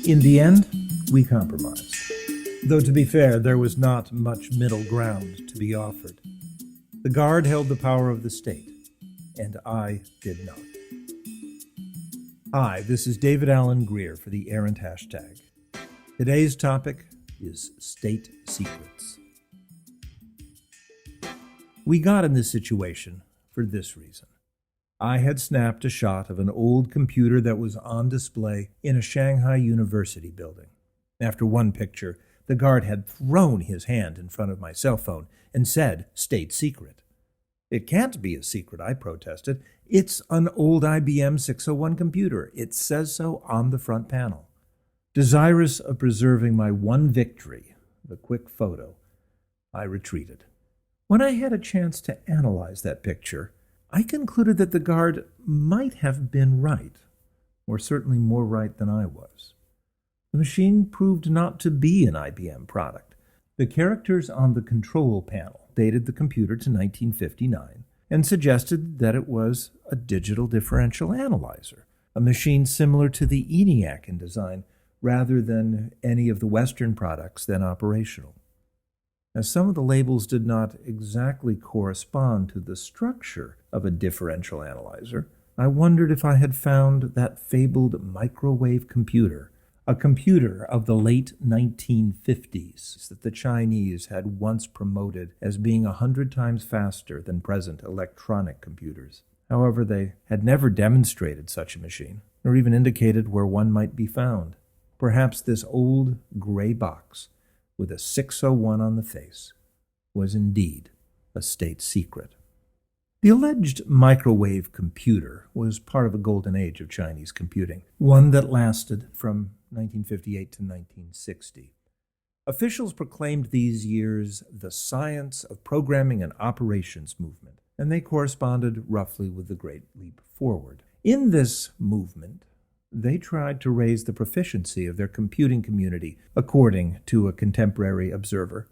In the end, we compromised. Though to be fair, there was not much middle ground to be offered. The Guard held the power of the state, and I did not. Hi, this is David Allen Greer for the Errant hashtag. Today's topic is state secrets. We got in this situation for this reason. I had snapped a shot of an old computer that was on display in a Shanghai University building. After one picture, the guard had thrown his hand in front of my cell phone and said, "State secret." "It can't be a secret," I protested. "It's an old IBM 601 computer. It says so on the front panel." Desirous of preserving my one victory, the quick photo, I retreated. When I had a chance to analyze that picture, I concluded that the guard might have been right, or certainly more right than I was. The machine proved not to be an IBM product. The characters on the control panel dated the computer to 1959 and suggested that it was a digital differential analyzer, a machine similar to the ENIAC in design rather than any of the Western products then operational. As some of the labels did not exactly correspond to the structure of a differential analyzer, I wondered if I had found that fabled microwave computer, a computer of the late 1950s that the Chinese had once promoted as being 100 times faster than present electronic computers. However, they had never demonstrated such a machine, nor even indicated where one might be found. Perhaps this old gray box with a 601 on the face was indeed a state secret. The alleged microwave computer was part of a golden age of Chinese computing, one that lasted from 1958 to 1960. Officials proclaimed these years the science of programming and operations movement, and they corresponded roughly with the Great Leap Forward. In this movement, they tried to raise the proficiency of their computing community, according to a contemporary observer,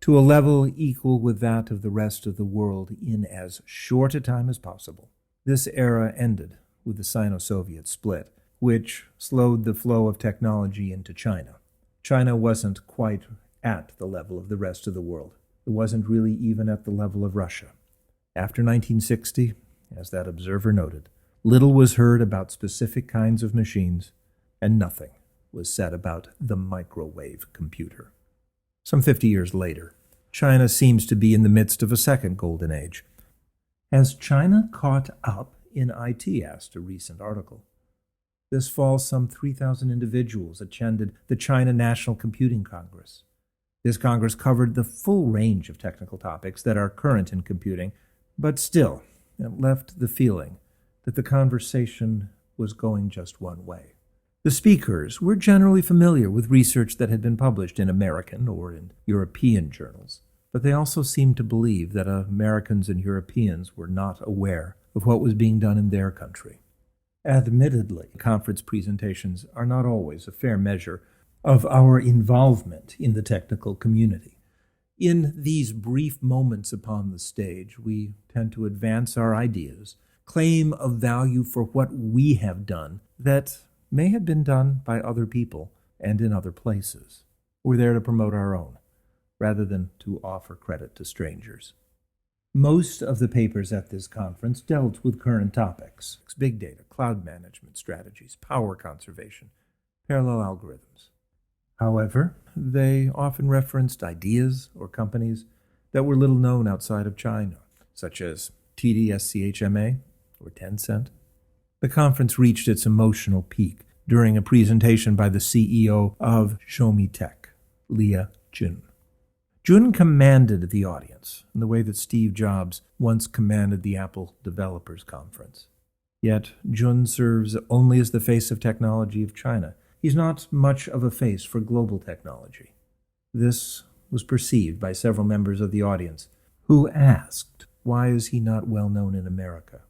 to a level equal with that of the rest of the world in as short a time as possible. This era ended with the Sino-Soviet split, which slowed the flow of technology into China. China wasn't quite at the level of the rest of the world. It wasn't really even at the level of Russia. After 1960, as that observer noted, little was heard about specific kinds of machines, and nothing was said about the microwave computer. Some 50 years later, China seems to be in the midst of a second golden age. Has China caught up in IT? Asked a recent article. This fall, some 3,000 individuals attended the China National Computing Congress. This Congress covered the full range of technical topics that are current in computing, but still, it left the feeling that the conversation was going just one way. The speakers were generally familiar with research that had been published in American or in European journals, but they also seemed to believe that Americans and Europeans were not aware of what was being done in their country. Admittedly, conference presentations are not always a fair measure of our involvement in the technical community. In these brief moments upon the stage, we tend to advance our ideas, claim of value for what we have done that may have been done by other people and in other places. We're there to promote our own, rather than to offer credit to strangers. Most of the papers at this conference dealt with current topics: big data, cloud management strategies, power conservation, parallel algorithms. However, they often referenced ideas or companies that were little known outside of China, such as TD-SCHMA, or Tencent. The conference reached its emotional peak during a presentation by the CEO of Xiaomi Tech, Leah Jun. Jun commanded the audience in the way that Steve Jobs once commanded the Apple Developers Conference. Yet Jun serves only as the face of technology of China. He's not much of a face for global technology. This was perceived by several members of the audience, who asked, why is he not well known in America?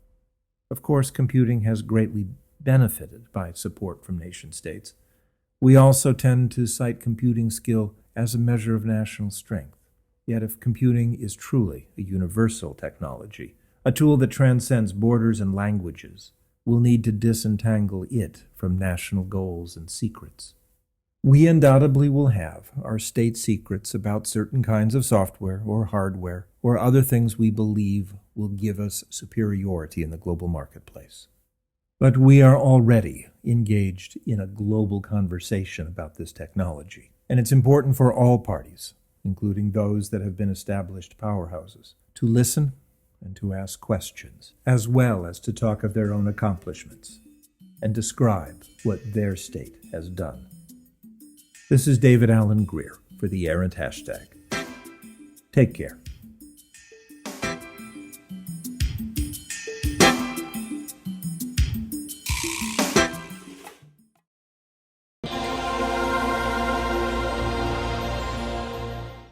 Of course, computing has greatly benefited by support from nation-states. We also tend to cite computing skill as a measure of national strength. Yet if computing is truly a universal technology, a tool that transcends borders and languages, we'll need to disentangle it from national goals and secrets. We undoubtedly will have our state secrets about certain kinds of software or hardware or other things we believe will give us superiority in the global marketplace. But we are already engaged in a global conversation about this technology, and it's important for all parties, including those that have been established powerhouses, to listen and to ask questions, as well as to talk of their own accomplishments and describe what their state has done. This is David Allen Greer for the Errant hashtag. Take care.